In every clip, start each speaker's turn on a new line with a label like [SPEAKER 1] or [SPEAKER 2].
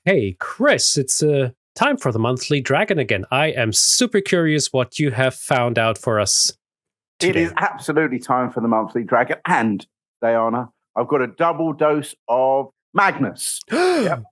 [SPEAKER 1] Hey, Chris, it's time for the monthly dragon again. I am super curious what you have found out for us today.
[SPEAKER 2] It is absolutely time for the monthly dragon. And, Diana, I've got a double dose of Magnus. Yep.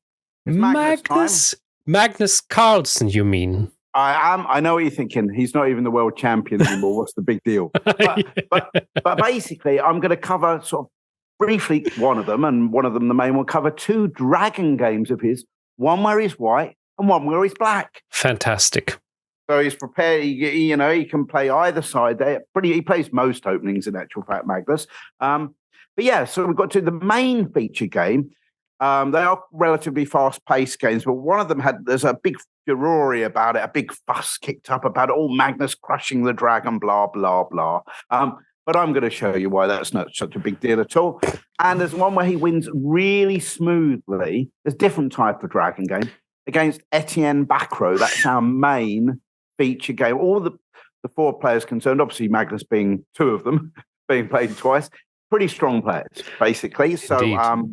[SPEAKER 2] It's
[SPEAKER 1] Magnus? Magnus Carlsen, you mean?
[SPEAKER 2] I am. I know what you're thinking. He's not even the world champion anymore. What's the big deal? But basically, I'm going to cover sort of briefly one of them, and one of them, the main one, cover two dragon games of his. One where he's white and one where he's black.
[SPEAKER 1] Fantastic.
[SPEAKER 2] So he's prepared. He can play either side there. He plays most openings in actual fact, Magnus. But yeah, so we've got to the main feature game. They are relatively fast-paced games, but one of them there's a big furore about it, a big fuss kicked up about it, all Magnus crushing the dragon, blah, blah, blah. But I'm going to show you why that's not such a big deal at all. And there's one where he wins really smoothly. There's a different type of dragon game against Etienne Bacro. That's our main feature game. All the four players concerned, obviously Magnus being two of them, being played twice, pretty strong players, basically. So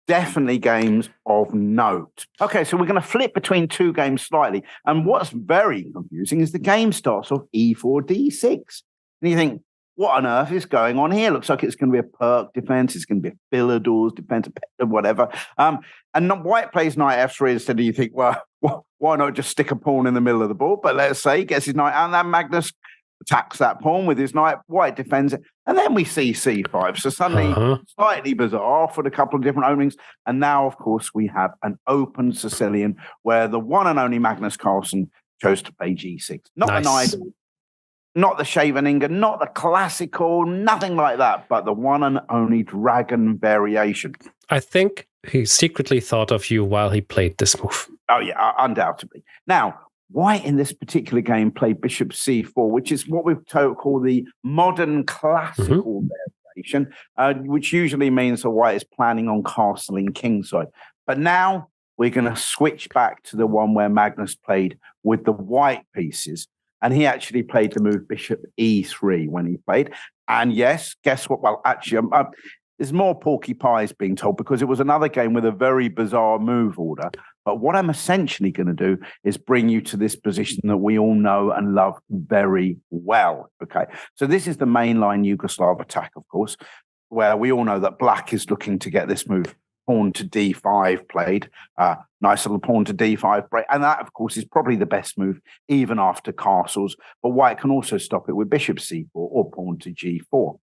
[SPEAKER 2] definitely games of note. Okay, so we're going to flip between two games slightly. And what's very confusing is the game starts off E4, D6. And you think, what on earth is going on here? Looks like it's going to be a perk defense. It's going to be a Philidor's defense, whatever. And white plays knight F3 instead. You think, well, why not just stick a pawn in the middle of the board? But let's say he gets his knight, and then Magnus attacks that pawn with his knight. White defends it, and then we see C5. So suddenly, slightly bizarre for a couple of different openings. And now, of course, we have an open Sicilian where the one and only Magnus Carlsen chose to play G6. Not an idol. Not the Shaveninger, not the classical, nothing like that, but the one and only dragon variation.
[SPEAKER 1] I think he secretly thought of you while he played this move.
[SPEAKER 2] Oh, yeah, undoubtedly. Now, white in this particular game played bishop c4, which is what we've call the modern classical variation, which usually means the white is planning on castling kingside. But now we're going to switch back to the one where Magnus played with the white pieces. And he actually played the move bishop e3 when he played. And yes, guess what? Well, actually, there's more porky pies being told because it was another game with a very bizarre move order. But what I'm essentially going to do is bring you to this position that we all know and love very well. Okay, so this is the mainline Yugoslav attack, of course, where we all know that black is looking to get this move pawn to d5 played, nice little pawn to d5 break, and that of course is probably the best move even after castles, but white can also stop it with bishop c4 or pawn to g4.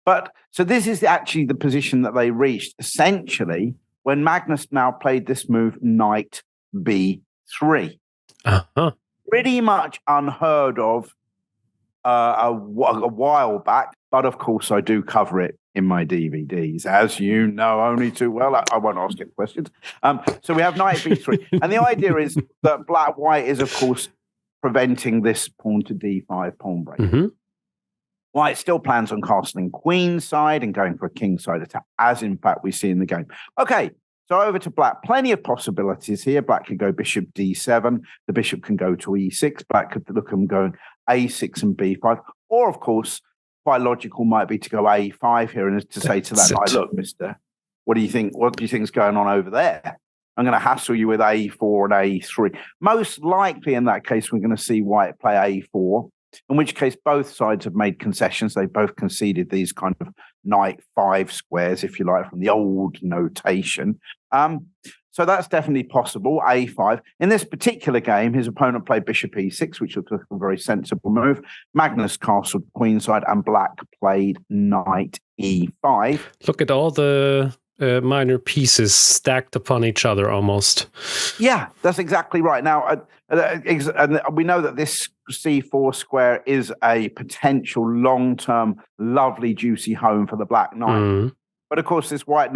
[SPEAKER 2] But so this is actually the position that they reached essentially when Magnus now played this move knight b3. Pretty much unheard of a while back, but of course I do cover it in my DVDs, as you know only too well. I won't ask any questions. So we have knight b3. And the idea is that white is, of course, preventing this pawn to d5 pawn break. White still plans on castling queen side and going for a king side attack, as in fact we see in the game. Okay, so over to black. Plenty of possibilities here. Black could go bishop d7. The bishop can go to e6. Black could look at them going a6 and b5. Or, of course, quite logical might be to go a5 here and to say to that knight, look, mister, what do you think? What do you think is going on over there? I'm going to hassle you with a4 and a3. Most likely in that case, we're going to see white play a4, in which case both sides have made concessions. They both conceded these kind of knight 5 squares, if you like, from the old notation. So that's definitely possible, a5. In this particular game, his opponent played bishop e6, which looked like a very sensible move. Magnus castled queenside, and black played knight e5.
[SPEAKER 1] Look at all the minor pieces stacked upon each other almost.
[SPEAKER 2] Yeah, that's exactly right. Now, and we know that this c4 square is a potential long-term, lovely, juicy home for the black knight. But of course, this white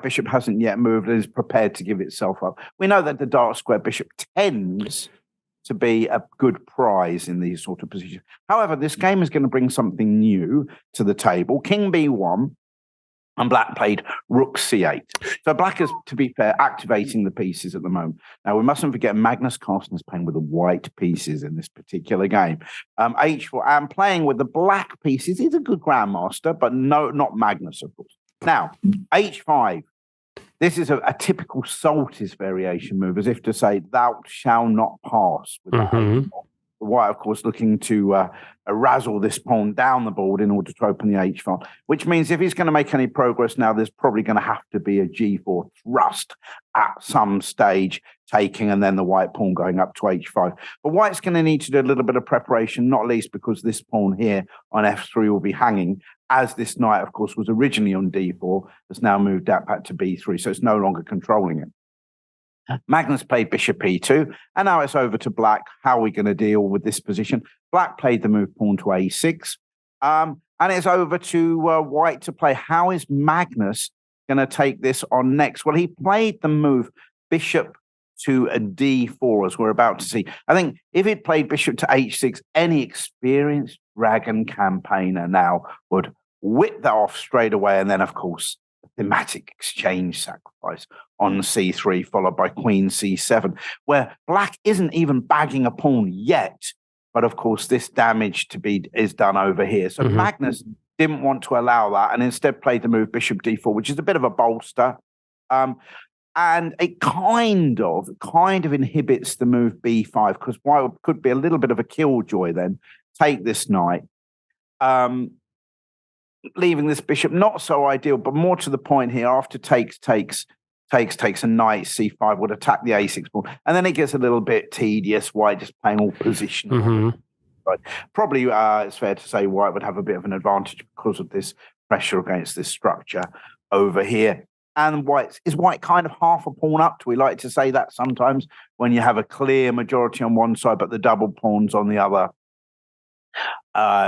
[SPEAKER 2] bishop hasn't yet moved and is prepared to give itself up. We know that the dark square bishop tends to be a good prize in these sort of positions. However, this game is going to bring something new to the table. King b1, and black played rook c8. So black is, to be fair, activating the pieces at the moment. Now, we mustn't forget Magnus Carlsen is playing with the white pieces in this particular game. H4, and playing with the black pieces. He's a good grandmaster, but no, not Magnus, of course. Now, h5. This is a typical Saltis variation move, as if to say, thou shall not pass with that h4. White, of course, looking to razzle this pawn down the board in order to open the h file, which means if he's going to make any progress now, there's probably going to have to be a g4 thrust at some stage, taking and then the white pawn going up to h5. But White's going to need to do a little bit of preparation, not least because this pawn here on f3 will be hanging, as this knight, of course, was originally on d4, has now moved back to b3, so it's no longer controlling it. Magnus played bishop e2, and now it's over to Black. How are we going to deal with this position? Black played the move pawn to a6, and it's over to White to play. How is Magnus going to take this on next? Well, he played the move bishop to a d4, as we're about to see. I think if he'd played bishop to h6, any experienced dragon campaigner now would whip that off straight away, and then, of course, thematic exchange sacrifice on c3, followed by queen c7, where Black isn't even bagging a pawn yet, but of course this damage is done over here. So Magnus didn't want to allow that, and instead played the move bishop d4, which is a bit of a bolster, and it kind of inhibits the move b5, because White could be a little bit of a killjoy then, take this knight, leaving this bishop not so ideal, but more to the point here, after takes a knight c5 would attack the a6 pawn, and then it gets a little bit tedious. White just playing all position. Right. Probably it's fair to say White would have a bit of an advantage because of this pressure against this structure over here. And is White kind of half a pawn up? We like to say that sometimes when you have a clear majority on one side, but the double pawns on the other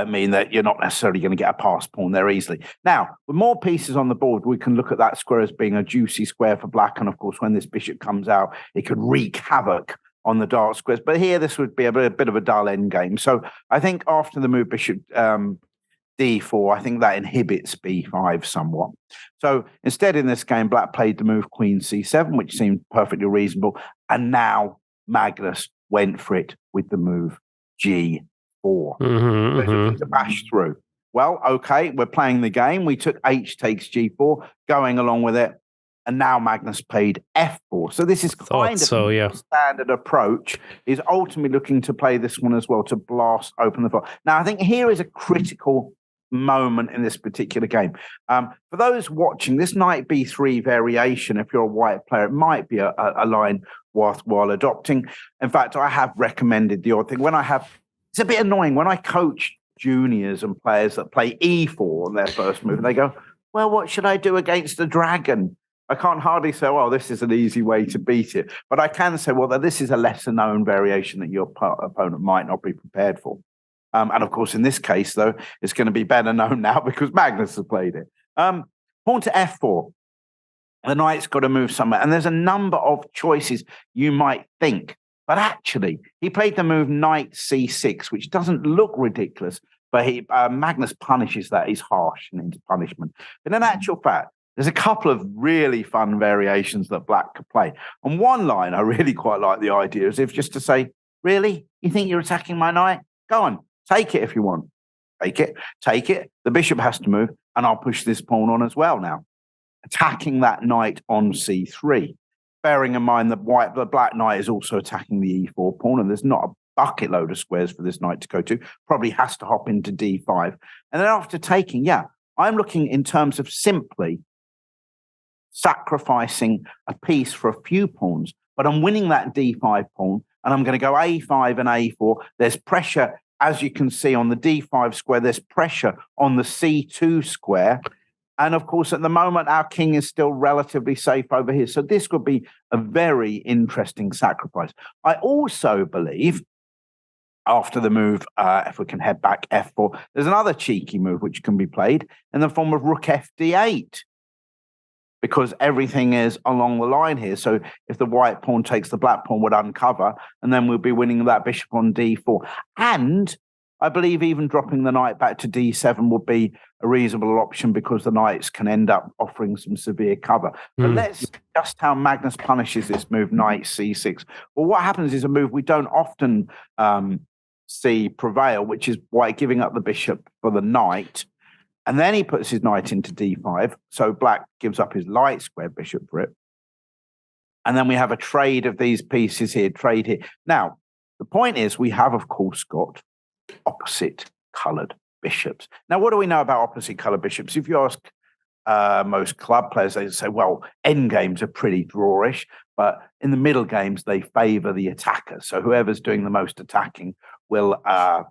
[SPEAKER 2] mean that you're not necessarily going to get a pass pawn there easily. Now, with more pieces on the board, we can look at that square as being a juicy square for Black. And of course, when this bishop comes out, it could wreak havoc on the dark squares. But here, this would be a bit of a dull end game. So I think after the move bishop d4, I think that inhibits b5 somewhat. So instead, in this game, Black played the move queen c7, which seemed perfectly reasonable. And now Magnus went for it with the move g4. To bash through. Well, okay, we're playing the game. We took h takes g4, going along with it, and now Magnus played f4. So this is kind of a standard approach. Is ultimately looking to play this one as well to blast open the file. Now, I think here is a critical moment in this particular game. For those watching, this knight b3 variation, if you're a White player, it might be a line worthwhile adopting. In fact, I have recommended the odd thing when I have. It's a bit annoying when I coach juniors and players that play e4 on their first move, and they go, well, what should I do against the dragon? I can't hardly say, well, this is an easy way to beat it. But I can say, well, that this is a lesser known variation that your opponent might not be prepared for. And of course, in this case, though, it's going to be better known now because Magnus has played it. Pawn to f4. The knight's got to move somewhere. And there's a number of choices you might think. But actually, he played the move knight c6, which doesn't look ridiculous, but Magnus punishes that. He's harsh and into punishment. But in actual fact, there's a couple of really fun variations that Black could play. On one line, I really quite like the idea, as if just to say, really? You think you're attacking my knight? Go on, take it if you want. Take it. The bishop has to move, and I'll push this pawn on as well now. Attacking that knight on c3. Bearing in mind that the Black knight is also attacking the e4 pawn, and there's not a bucket load of squares for this knight to go to. Probably has to hop into d5. And then after taking, I'm looking in terms of simply sacrificing a piece for a few pawns, but I'm winning that d5 pawn, and I'm going to go a5 and a4. There's pressure, as you can see, on the d5 square. There's pressure on the c2 square. And of course, at the moment, our king is still relatively safe over here. So this could be a very interesting sacrifice. I also believe, after the move, if we can head back f4, there's another cheeky move which can be played in the form of rook fd8. Because everything is along the line here. So if the white pawn takes, the black pawn would uncover, and then we'll be winning that bishop on d4. And I believe even dropping the knight back to d7 would be a reasonable option because the knights can end up offering some severe cover. But let's see just how Magnus punishes this move, knight c6. Well, what happens is a move we don't often see prevail, which is White giving up the bishop for the knight. And then he puts his knight into d5. So black gives up his light square bishop for it. And then we have a trade of these pieces here, trade here. Now, the point is we have, of course, got opposite coloured bishops. Now, what do we know about opposite coloured bishops? If you ask most club players, they say, well, end games are pretty drawish, but in the middle games, they favour the attacker. So whoever's doing the most attacking will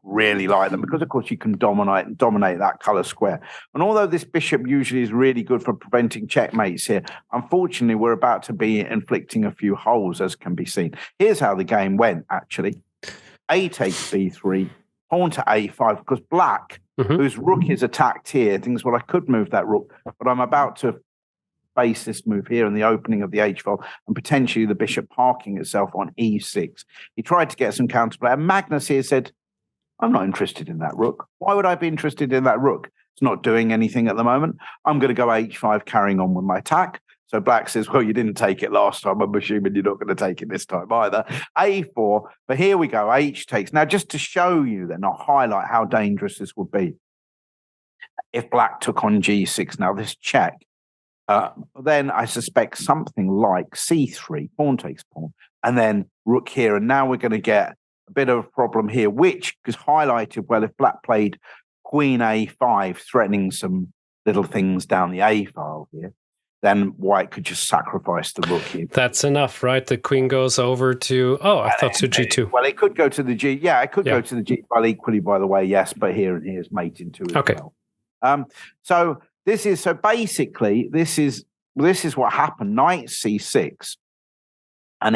[SPEAKER 2] really like them because, of course, you can dominate that colour square. And although this bishop usually is really good for preventing checkmates here, unfortunately, we're about to be inflicting a few holes, as can be seen. Here's how the game went, actually. A takes b3, pawn to a5, because black, whose rook is attacked here, thinks, well, I could move that rook, but I'm about to face this move here in the opening of the h file and potentially the bishop parking itself on e6. He tried to get some counterplay, and Magnus here said, I'm not interested in that rook. Why would I be interested in that rook? It's not doing anything at the moment. I'm going to go h5, carrying on with my attack. So black says, well, you didn't take it last time. I'm assuming you're not going to take it this time either. a4, but here we go, h takes. Now, just to show you then, I'll highlight how dangerous this would be. If black took on g6, now this check, then I suspect something like c3, pawn takes pawn, and then rook here. And now we're going to get a bit of a problem here, which is highlighted well if black played queen a5, threatening some little things down the a file here. Then white could just sacrifice the rook here.
[SPEAKER 1] That's enough, right? The queen goes over to, I thought to g2.
[SPEAKER 2] Well, it could go to the g. Yeah, it could go to the g file equally, by the way, yes, but here and here's mate into as well. So basically this is what happened. Knight c6, and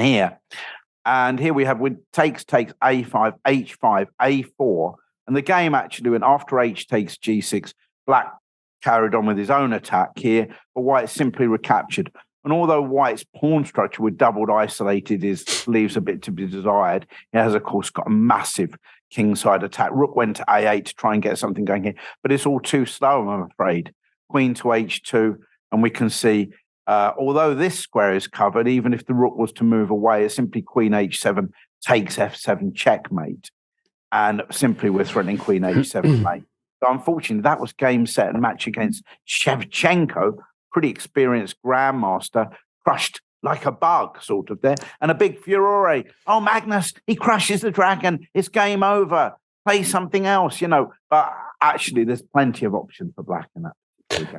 [SPEAKER 2] here we have with takes a5, h5, a4, and the game actually went after h takes g6. Black carried on with his own attack here, but white simply recaptured. And although white's pawn structure with doubled isolated leaves a bit to be desired, it has, of course, got a massive kingside attack. Rook went to a8 to try and get something going here, but it's all too slow, I'm afraid. Queen to h2, and we can see, although this square is covered, even if the rook was to move away, it's simply queen h7 takes f7 checkmate. And simply we're threatening queen h7 mate. So unfortunately, that was game, set, and match against Shevchenko, pretty experienced grandmaster, crushed like a bug, sort of there. And a big furore. Oh, Magnus, he crushes the dragon. It's game over. Play something else, But actually, there's plenty of options for black in that.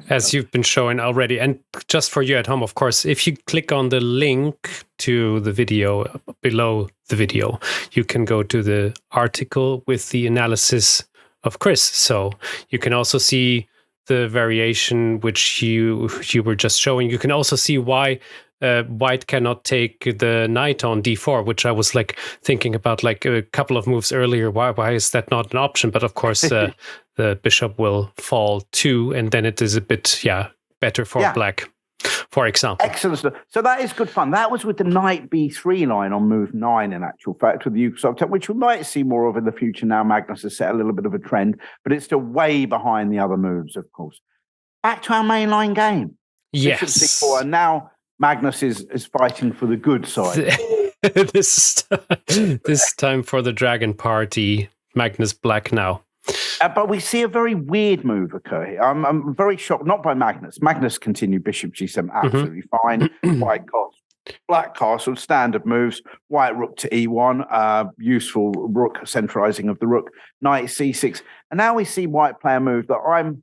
[SPEAKER 1] As you've been showing already. And just for you at home, of course, if you click on the link to the video below the video, you can go to the article with the analysis of Chris. So you can also see the variation which you were just showing. You can also see why white cannot take the knight on d4, which I was thinking about a couple of moves earlier. Why is that not an option? But of course, the bishop will fall too, and then it is a bit better for black, for example.
[SPEAKER 2] Excellent. So that is good fun. That was with the knight b3 line on move 9, in actual fact, with the Yugoslav, which we might see more of in the future now. Magnus has set a little bit of a trend, but it's still way behind the other moves, of course. Back to our mainline game.
[SPEAKER 1] Yes.
[SPEAKER 2] Bishop c4, and now Magnus is fighting for the good side.
[SPEAKER 1] this time for the dragon party. Magnus black now.
[SPEAKER 2] But we see a very weird move occur here. I'm very shocked, not by Magnus. Magnus continued bishop g7, absolutely fine. White black castle, standard moves. White rook to e1, useful rook, centralizing of the rook. Knight c6. And now we see white play a move that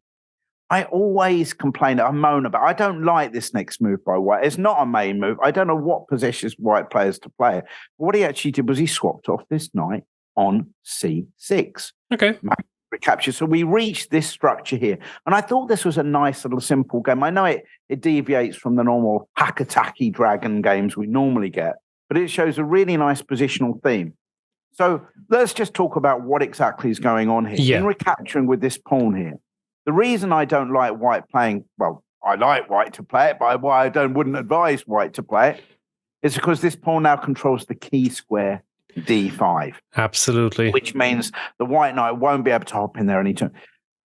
[SPEAKER 2] I always complain, I moan about. I don't like this next move by white. It's not a main move. I don't know what possesses white players to play it. But what he actually did was he swapped off this knight on c6.
[SPEAKER 1] Okay.
[SPEAKER 2] Recapture. So we reached this structure here. And I thought this was a nice little simple game. I know it deviates from the normal hack-attacky dragon games we normally get, but it shows a really nice positional theme. So let's just talk about what exactly is going on here. In recapturing with this pawn here, the reason I don't like white playing, well, I like white to play it, but why I wouldn't advise white to play it, is because this pawn now controls the key square d5.
[SPEAKER 1] Absolutely.
[SPEAKER 2] Which means the white knight won't be able to hop in there anytime.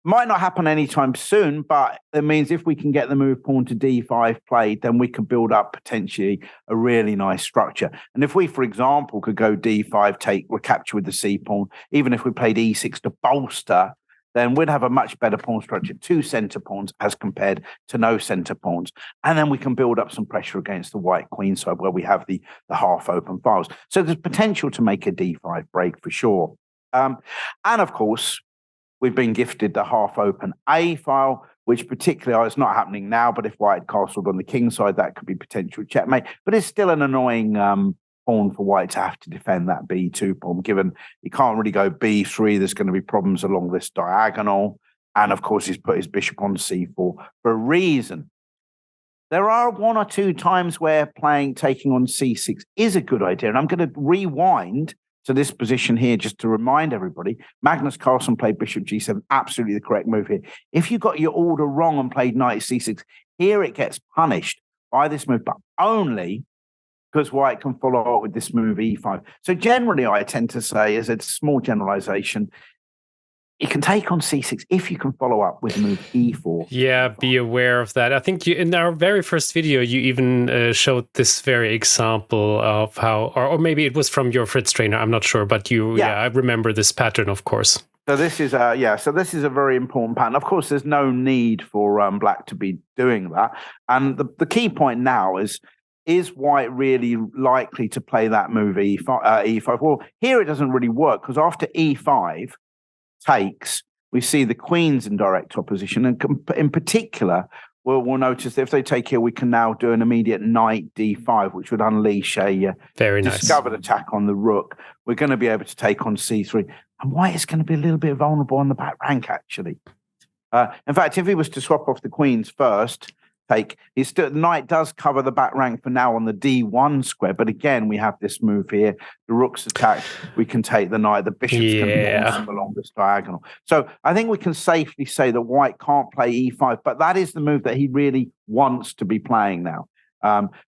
[SPEAKER 2] Might not happen anytime soon, but it means if we can get the move pawn to d5 played, then we can build up potentially a really nice structure. And if we, for example, could go d5, take recapture with the c pawn, even if we played e6 to bolster, then we'd have a much better pawn structure, 2 center pawns as compared to no center pawns. And then we can build up some pressure against the white queen side where we have the half open files. So there's potential to make a d5 break for sure. And of course, we've been gifted the half open A file, which particularly is not happening now, but if white had castled on the king side, that could be potential checkmate. But it's still an annoying pawn for white to have to defend that b2 pawn, given he can't really go b3. There's going to be problems along this diagonal. And of course, he's put his bishop on c4 for a reason. There are 1 or 2 times where taking on c6 is a good idea. And I'm going to rewind to this position here just to remind everybody. Magnus Carlsen played bishop g7, absolutely the correct move here. If you got your order wrong and played knight c6, here it gets punished by this move, but only because white can follow up with this move e5. So generally, I tend to say, as a small generalization, you can take on c6 if you can follow up with move e4.
[SPEAKER 1] Yeah, be aware of that. I think in our very first video, you even showed this very example of how, or maybe it was from your Fritztrainer, I'm not sure, but I remember this pattern, of course.
[SPEAKER 2] So this is a very important pattern. Of course, there's no need for black to be doing that. And the key point now is white really likely to play that move e5? Well, here it doesn't really work because after e5 takes, we see the queen's in direct opposition. And in particular, we'll notice that if they take here, we can now do an immediate knight d5, which would unleash a discovered attack on the rook. We're going to be able to take on c3. And white is going to be a little bit vulnerable on the back rank, actually. In fact, if he was to swap off the queens first, knight does cover the back rank for now on the d1 square, but again we have this move here, the rook's attacked, we can take the knight, the bishop's going to be awesome along this diagonal. So I think we can safely say that white can't play e5, but that is the move that he really wants to be playing now,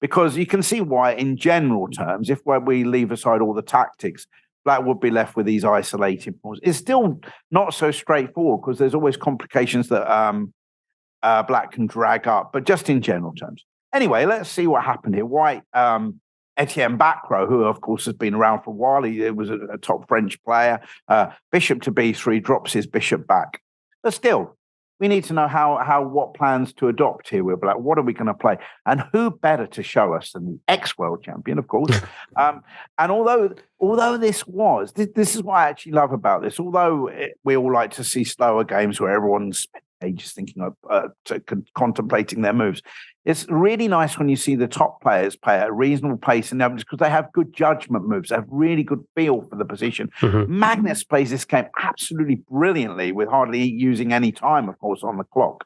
[SPEAKER 2] because you can see why in general terms, if we leave aside all the tactics, black would be left with these isolated pawns. It's still not so straightforward because there's always complications that black can drag up, but just in general terms. Anyway, let's see what happened here. White, Etienne Bacro, who of course has been around for a while, he was a top French player. Bishop to b3, drops his bishop back. But still, we need to know what plans to adopt here with black. What are we going to play? And who better to show us than the ex-world champion, of course. And although this is what I actually love about this, although we all like to see slower games where everyone's ages thinking of contemplating their moves. It's really nice when you see the top players play at a reasonable pace and because they have good judgment moves, they have really good feel for the position. Mm-hmm. Magnus plays this game absolutely brilliantly with hardly using any time, of course, on the clock.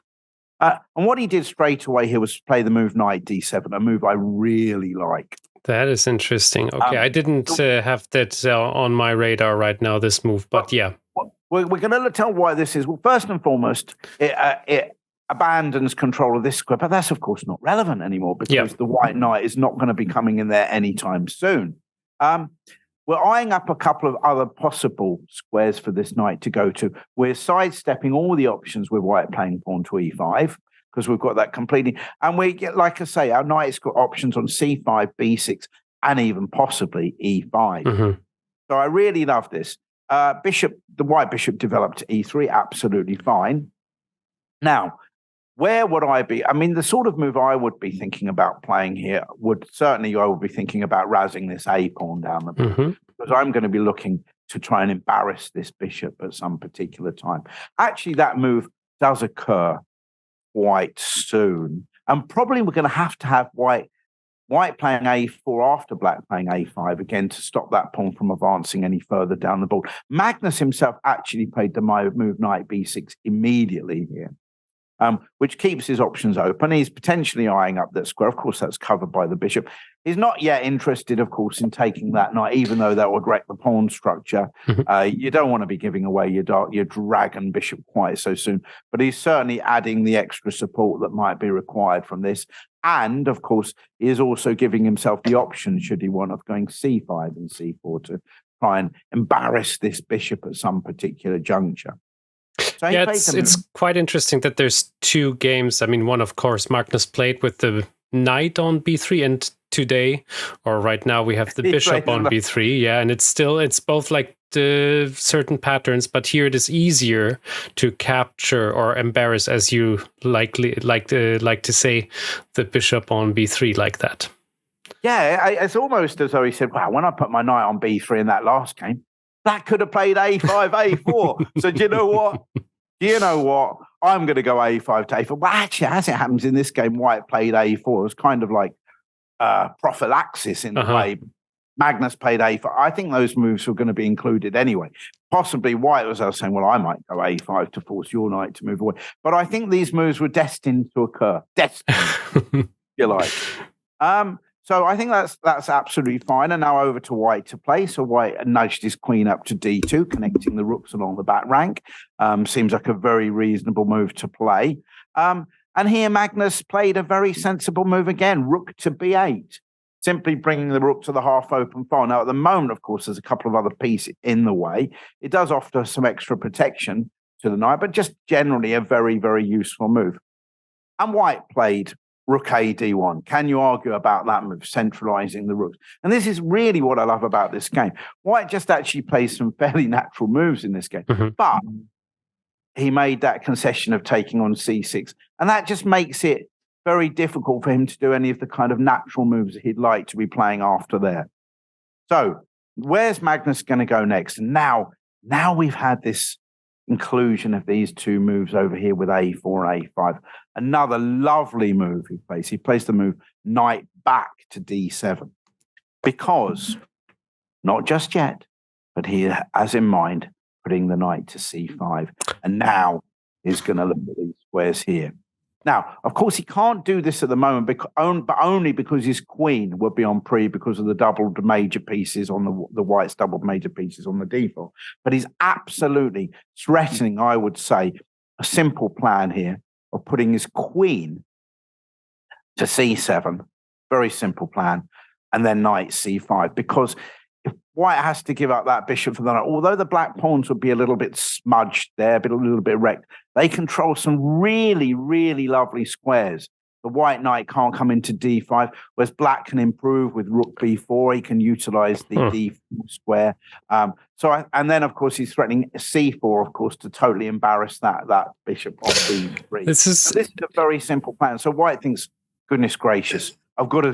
[SPEAKER 2] And what he did straight away here was play the move knight d7, a move I really like.
[SPEAKER 1] That is interesting. Okay, I didn't have that on my radar right now, this move, but yeah.
[SPEAKER 2] We're going to tell why this is. Well, first and foremost, it abandons control of this square, but that's, of course, not relevant anymore because the white knight is not going to be coming in there anytime soon. We're eyeing up a couple of other possible squares for this knight to go to. We're sidestepping all the options with white playing pawn to e5 because we've got that completely. And we get, like I say, our knight's got options on c5, b6, and even possibly e5. Mm-hmm. So I really love this. The white bishop developed to e3, absolutely fine. Now, where would I be? I mean, the sort of move I would be thinking about playing here I would be thinking about razzing this a pawn down the board, because I'm going to be looking to try and embarrass this bishop at some particular time. Actually, that move does occur quite soon, and probably we're going to have white playing a4 after black playing a5 again to stop that pawn from advancing any further down the board. Magnus himself actually played the move knight b6 immediately here, which keeps his options open. He's potentially eyeing up that square. Of course, that's covered by the bishop. He's not yet interested, of course, in taking that knight, even though that would wreck the pawn structure. You don't want to be giving away your dragon bishop quite so soon, but he's certainly adding the extra support that might be required from this. And, of course, he is also giving himself the option, should he want, of going c5 and c4 to try and embarrass this bishop at some particular juncture. So
[SPEAKER 1] yeah, it's quite interesting that there's 2 games. I mean, one, of course, Magnus played with the knight on b3, and today, or right now, we have the bishop on b3. Yeah, and it's both like certain patterns, but here it is easier to capture or embarrass, as you like to say, the bishop on b3 like that.
[SPEAKER 2] Yeah, it's almost as though he said, wow, when I put my knight on b3 in that last game, that could have played a5, a4. So do you know what? I'm going to go a5 to a4. Well, actually, as it happens in this game, white played a4. It was kind of like prophylaxis in a way. Magnus played a5. I think those moves were going to be included anyway. Possibly white was saying, well, I might go a5 to force your knight to move away. But I think these moves were destined to occur. Destined, you like. So I think that's absolutely fine. And now over to white to play. So white nudged his queen up to d2, connecting the rooks along the back rank. Seems like a very reasonable move to play. And here Magnus played a very sensible move again, rook to b8, simply bringing the rook to the half-open file. Now, at the moment, of course, there's a couple of other pieces in the way. It does offer some extra protection to the knight, but just generally a very, very useful move. And white played rook a d1. Can you argue about that move, centralizing the rooks? And this is really what I love about this game. White just actually plays some fairly natural moves in this game, but he made that concession of taking on c6, and that just makes it very difficult for him to do any of the kind of natural moves he'd like to be playing after there. So where's Magnus going to go next? And now we've had this inclusion of these two moves over here with a4 and a5. Another lovely move he plays. He plays the move knight back to d7, because not just yet, but he has in mind putting the knight to c5. And now he's going to look at these squares here. Now, of course, he can't do this at the moment, but only because his queen would be on pre because of the doubled major pieces on the white's doubled major pieces on the d-file. But he's absolutely threatening, I would say, a simple plan here of putting his queen to c7, very simple plan, and then knight c5, because if white has to give up that bishop for the knight, although the black pawns would be a little bit smudged there, a little bit wrecked, they control some really, really lovely squares. The white knight can't come into d5, whereas black can improve with rook b4. He can utilize the d4 square. And then, of course, he's threatening c4, of course, to totally embarrass that bishop on b3. This is a very simple plan. So white thinks, goodness gracious, I've got to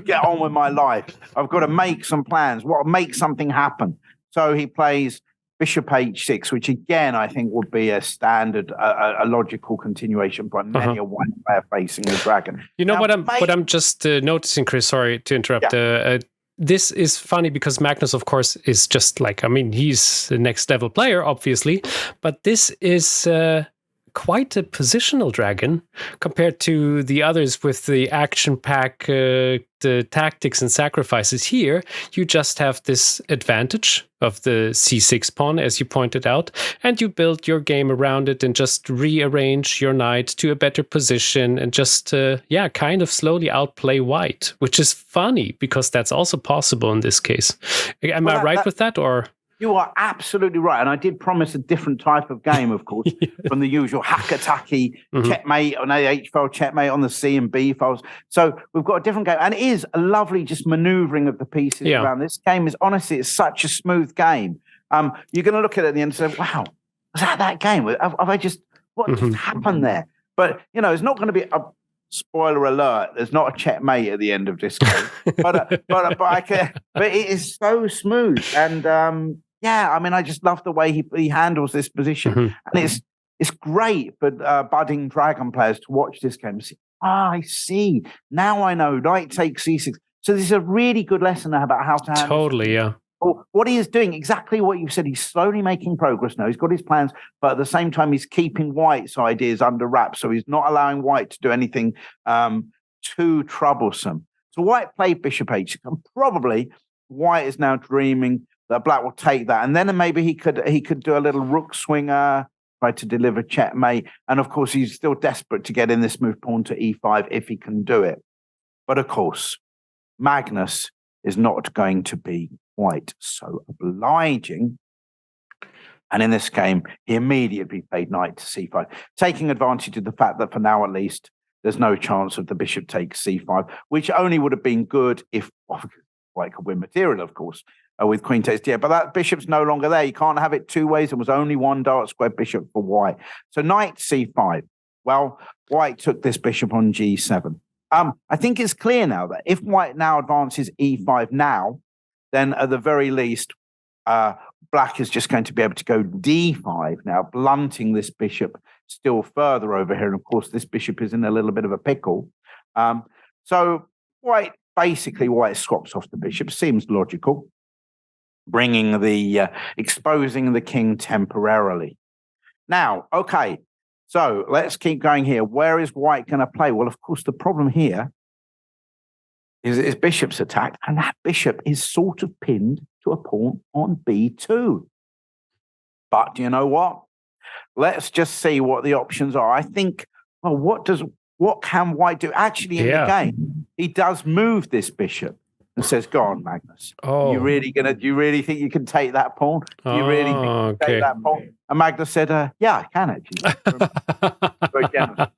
[SPEAKER 2] get on with my life. I've got to make some plans. Make something happen. So he plays bishop h6, which again I think would be a standard, a logical continuation by many a white player facing the dragon.
[SPEAKER 1] You know what I'm just noticing, Chris. Sorry to interrupt. Yeah. This is funny because Magnus, of course, is just like, I mean, he's the next level player, obviously, but this is quite a positional dragon compared to the others with the action pack, the tactics and sacrifices. Here, you just have this advantage of the c6 pawn, as you pointed out, and you build your game around it and just rearrange your knight to a better position and just, kind of slowly outplay white, which is funny because that's also possible in this case. Am I right with that, or...?
[SPEAKER 2] You are absolutely right. And I did promise a different type of game, of course, from the usual hack-attacky checkmate on A file, checkmate on the C and B files. So we've got a different game. And it is a lovely just maneuvering of the pieces around. This game is, honestly, it's such a smooth game. You're going to look at it at the end and say, wow, was that game? What just happened there? But, it's not going to be a... Spoiler alert, there's not a checkmate at the end of this game. but it is so smooth. And I just love the way he handles this position. And it's great for budding dragon players to watch this game and see, I see. Now I know. Knight takes c6. So this is a really good lesson about how to handle.
[SPEAKER 1] Totally, yeah.
[SPEAKER 2] What he is doing, exactly what you said, he's slowly making progress now. He's got his plans, but at the same time, he's keeping white's ideas under wraps. So he's not allowing white to do anything too troublesome. So white played bishop h6, and probably white is now dreaming that black will take that. And then maybe he could do a little rook swinger, try to deliver checkmate. And of course, he's still desperate to get in this move pawn to e5 if he can do it. But of course, Magnus is not going to be quite so obliging. And in this game, he immediately played knight to c5, taking advantage of the fact that for now at least, there's no chance of the bishop takes c5, which only would have been good if white could win material, of course. with queen takes. Yeah, but that bishop's no longer there. You can't have it two ways. There was only one dark square bishop for white. So knight c5. Well, white took this bishop on g7. I think it's clear now that if white now advances e5 now, then at the very least, black is just going to be able to go d5 now, blunting this bishop still further over here. And of course, this bishop is in a little bit of a pickle. So white swaps off the bishop. Seems logical, bringing exposing the king temporarily. Now, okay, so let's keep going here. Where is white going to play? Well, of course, the problem here is bishop's attacked, and that bishop is sort of pinned to a pawn on b2. But do you know what? Let's just see what the options are. I think, well, what can white do? Actually, in the game, he does move this bishop and says, "Go on, Magnus. Do you really think you can take that pawn? Do you really think you can take that pawn?" And Magnus said, "Yeah, I can actually." Very generous.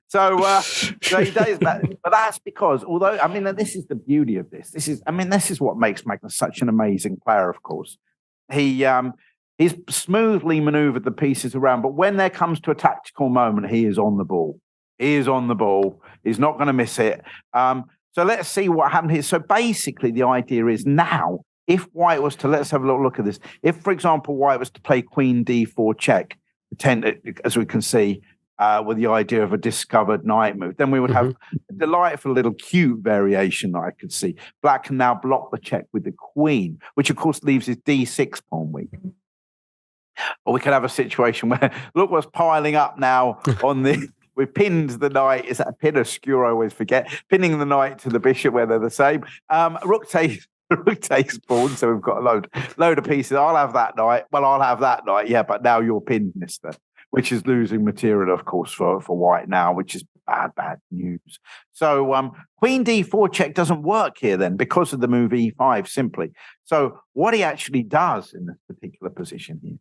[SPEAKER 2] So he does that, but that's because, although I mean, this is the beauty of this. This is what makes Magnus such an amazing player. Of course, he's smoothly maneuvered the pieces around, but when there comes to a tactical moment, he is on the ball. He is on the ball. He's not going to miss it. So let's see what happened here. So basically, the idea is now, if white was to, let's have a little look at this. If, for example, white was to play queen d4 check, as we can see, with the idea of a discovered knight move, then we would have a delightful little cute variation that I could see. Black can now block the check with the queen, which of course leaves his d6 pawn weak. Or we could have a situation where, look what's piling up now on the... We pinned the knight. Is that a pin or skewer? I always forget. Pinning the knight to the bishop where they're the same. Rook takes pawn, so we've got a load of pieces. I'll have that knight. Well, I'll have that knight. Yeah, but now you're pinned, mister. Which is losing material, of course, for white now, which is bad news. So queen d4 check doesn't work here then because of the move e5 simply. So what he actually does in this particular position here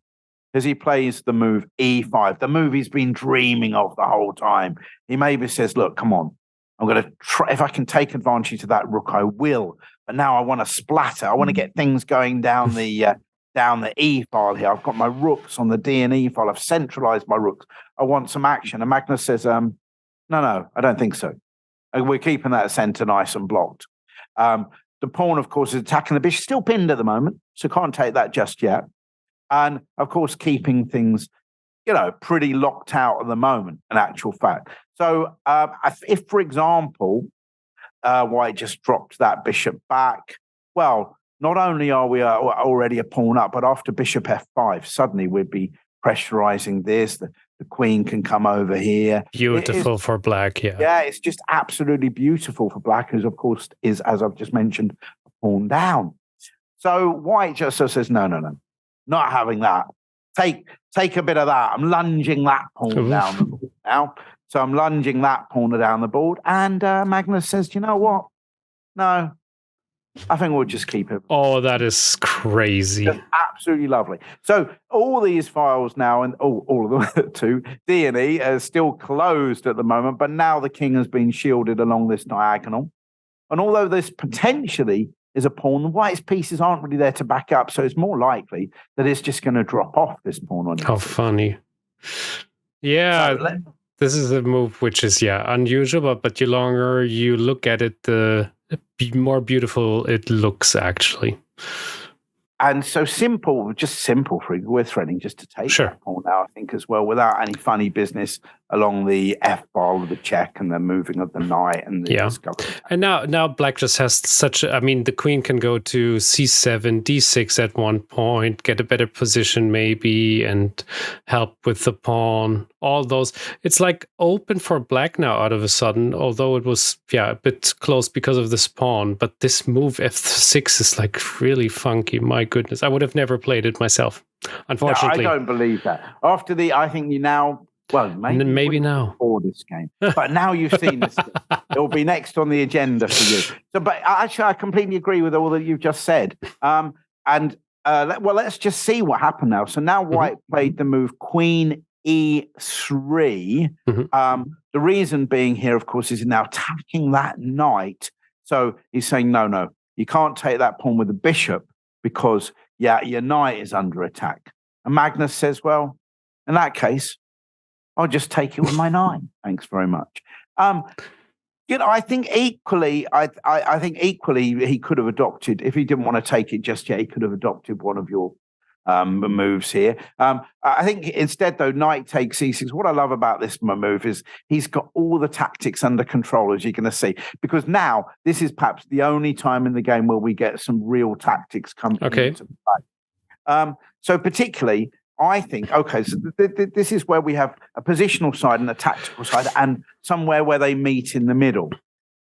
[SPEAKER 2] is he plays the move e5, the move he's been dreaming of the whole time. He maybe says, look, come on, I'm going to try. If I can take advantage of that rook, I will. But now I want to splatter. I want to get things going down the E file here. I've got my rooks on the D and E file. I've centralized my rooks. I want some action. And Magnus says, no, I don't think so. We're keeping that center nice and blocked. The pawn, of course, is attacking the bishop. Still pinned at the moment, so can't take that just yet. And, of course, keeping things, pretty locked out at the moment, in actual fact. So if, for example, white just dropped that bishop back, well, not only are we already a pawn up, but after bishop f5, suddenly we'd be pressurizing this. The queen can come over here.
[SPEAKER 1] Beautiful for black, yeah.
[SPEAKER 2] Yeah, it's just absolutely beautiful for black, who, of course, is, as I've just mentioned, a pawn down. So white just says, no, not having that. Take a bit of that. I'm lunging that pawn down the board now. So I'm lunging that pawn down the board. And Magnus says, you know what? No, I think we'll just keep it.
[SPEAKER 1] Oh, that is crazy.
[SPEAKER 2] Just absolutely lovely. So all these files now, and all of them too, D and E are still closed at the moment, but now the king has been shielded along this diagonal. And although this potentially is a pawn, the white's pieces aren't really there to back up, so it's more likely that it's just going to drop off this pawn on it.
[SPEAKER 1] How funny. Yeah. So this is a move which is, unusual, but the longer you look at it, the more beautiful it looks, actually.
[SPEAKER 2] And so just simple for we're threading just to take that pawn now, I think, as well, without any funny business along the f-file with the check and the moving of the knight and the discovery.
[SPEAKER 1] And now black just has the queen can go to c7, d6 at one point, get a better position maybe, and help with the pawn. All those. It's like open for black now out of a sudden, although it was, a bit close because of this pawn. But this move f6 is like really funky. My goodness. I would have never played it myself, unfortunately.
[SPEAKER 2] No, I don't believe that. I think you now... Well, maybe now for this game, but now you've seen this. It will be next on the agenda for you. So, but actually, I completely agree with all that you've just said. Let's just see what happened now. So now white played the move Queen E3. The reason being here, of course, is now attacking that knight. So he's saying, no, you can't take that pawn with the bishop because, your knight is under attack. And Magnus says, well, in that case, I'll just take it with my knight. Thanks very much. I think equally, I think equally he could have adopted, if he didn't want to take it just yet, he could have adopted one of your moves here. I think instead, though, knight takes e6. What I love about this move is he's got all the tactics under control, as you're going to see, because now this is perhaps the only time in the game where we get some real tactics coming into play. So particularly, I think, so this is where we have a positional side and a tactical side, and somewhere where they meet in the middle.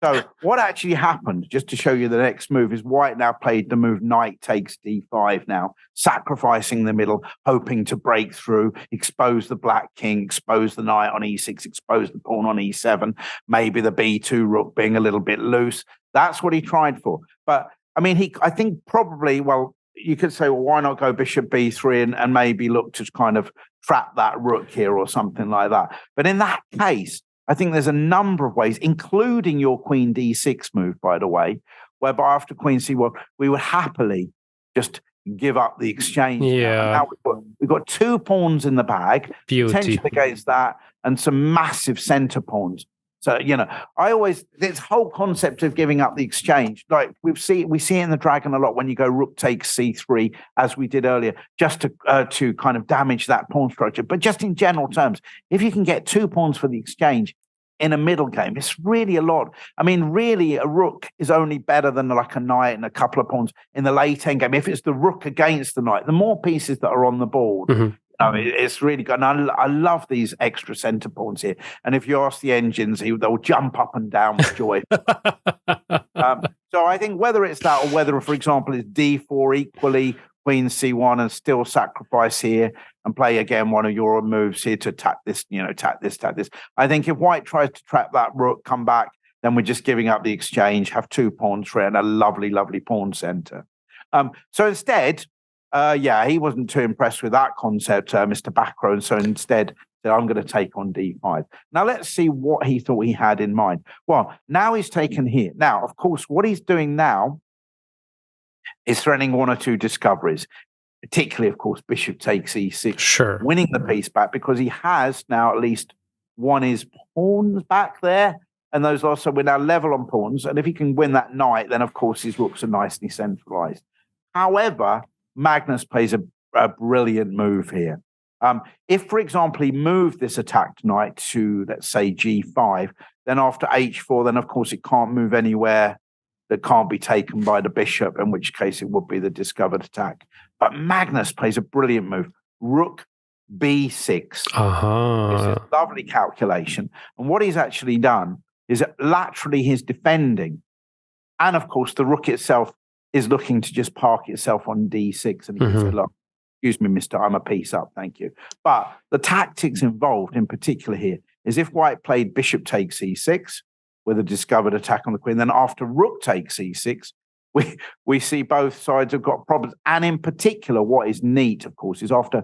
[SPEAKER 2] So what actually happened, just to show you the next move, is White now played the move knight takes d5 now, sacrificing the middle, hoping to break through, expose the black king, expose the knight on e6, expose the pawn on e7, maybe the b2 rook being a little bit loose. That's what he tried for. But, I mean, I think probably, you could say, well, why not go bishop b3 and maybe look to kind of trap that rook here or something like that. But in that case, I think there's a number of ways, including your queen d6 move, by the way, whereby after queen c1, we would happily just give up the exchange.
[SPEAKER 1] Yeah.
[SPEAKER 2] Now we've got 2 pawns in the bag, potential against that, and some massive center pawns. So, this whole concept of giving up the exchange, like we see it in the Dragon a lot when you go rook takes c3, as we did earlier, just to kind of damage that pawn structure. But just in general terms, if you can get 2 pawns for the exchange in a middle game, it's really a lot. I mean, really, a rook is only better than like a knight and a couple of pawns in the late end game. If it's the rook against the knight, the more pieces that are on the board, it's really good. And I love these extra center pawns here. And if you ask the engines, they'll jump up and down with joy. So I think whether it's that or whether, for example, it's d4 equally, queen c1 and still sacrifice here and play again one of your moves here to attack this, attack this. I think if White tries to trap that rook, come back, then we're just giving up the exchange, have 2 pawns for it and a lovely, lovely pawn center. So instead, he wasn't too impressed with that concept, Mr. Bacro, and so instead said, I'm going to take on d5. Now, let's see what he thought he had in mind. Well, now he's taken here. Now, of course, what he's doing now is threatening 1 or 2 discoveries, particularly, of course, bishop takes e6, winning the piece back, because he has now at least won his pawns back there, and those also, we're now level on pawns, and if he can win that knight, then, of course, his rooks are nicely centralized. However, Magnus plays a brilliant move here. If, for example, he moved this attacked knight to, let's say, g5, then after h4, then, of course, it can't move anywhere that can't be taken by the bishop, in which case it would be the discovered attack. But Magnus plays a brilliant move. Rook b6. This is a lovely calculation. And what he's actually done is that laterally he's defending. And, of course, the rook itself is looking to just park itself on d6, and he can say, look, excuse me, mister, I'm a piece up, thank you. But the tactics involved in particular here is if White played bishop takes e6 with a discovered attack on the queen, then after rook takes e6, we see both sides have got problems. And in particular, what is neat, of course, is after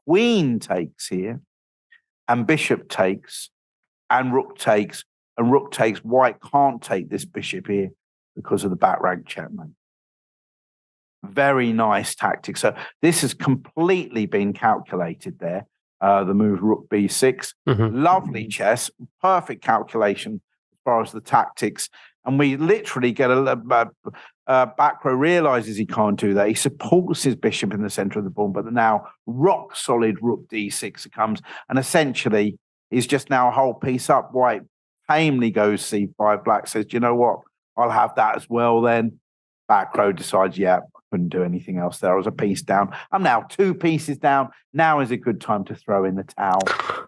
[SPEAKER 2] queen takes here and bishop takes and rook takes, White can't take this bishop here because of the back rank checkmate. Very nice tactic. So this has completely been calculated there. The move rook b6. Lovely chess. Perfect calculation as far as the tactics. And we literally get Bacro realizes he can't do that. He supports his bishop in the center of the board, but now rock solid rook d6 comes. And essentially, he's just now a whole piece up. White tamely goes c5. Black says, you know what? I'll have that as well then. Bacro decides, couldn't do anything else there. I was a piece down. I'm now 2 pieces down. Now is a good time to throw in the towel.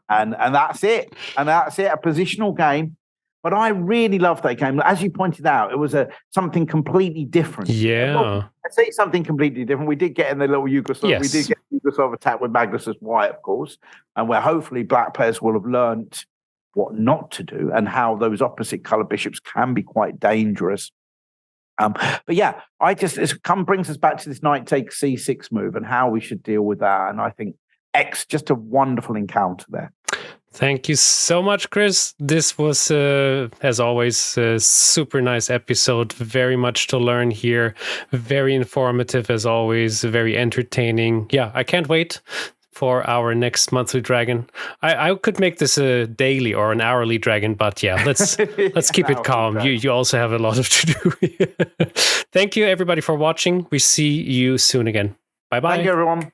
[SPEAKER 2] And that's it. And that's it, a positional game. But I really love that game. As you pointed out, it was something completely different.
[SPEAKER 1] Yeah.
[SPEAKER 2] Well, I say something completely different. We did get in the little Yugoslav. Yes. We did get Yugoslav attack with Magnus as White, of course. And where hopefully black players will have learnt what not to do and how those opposite color bishops can be quite dangerous. But yeah, it brings us back to this knight takes c6 move and how we should deal with that. And I think just a wonderful encounter there.
[SPEAKER 1] Thank you so much, Chris. This was, as always, a super nice episode. Very much to learn here. Very informative, as always. Very entertaining. Yeah, I can't wait for our next monthly dragon. I could make this a daily or an hourly dragon, but yeah, let's keep it calm. You also have a lot of to do. Thank you, everybody, for watching. We see you soon again. Bye-bye.
[SPEAKER 2] Thank you, everyone.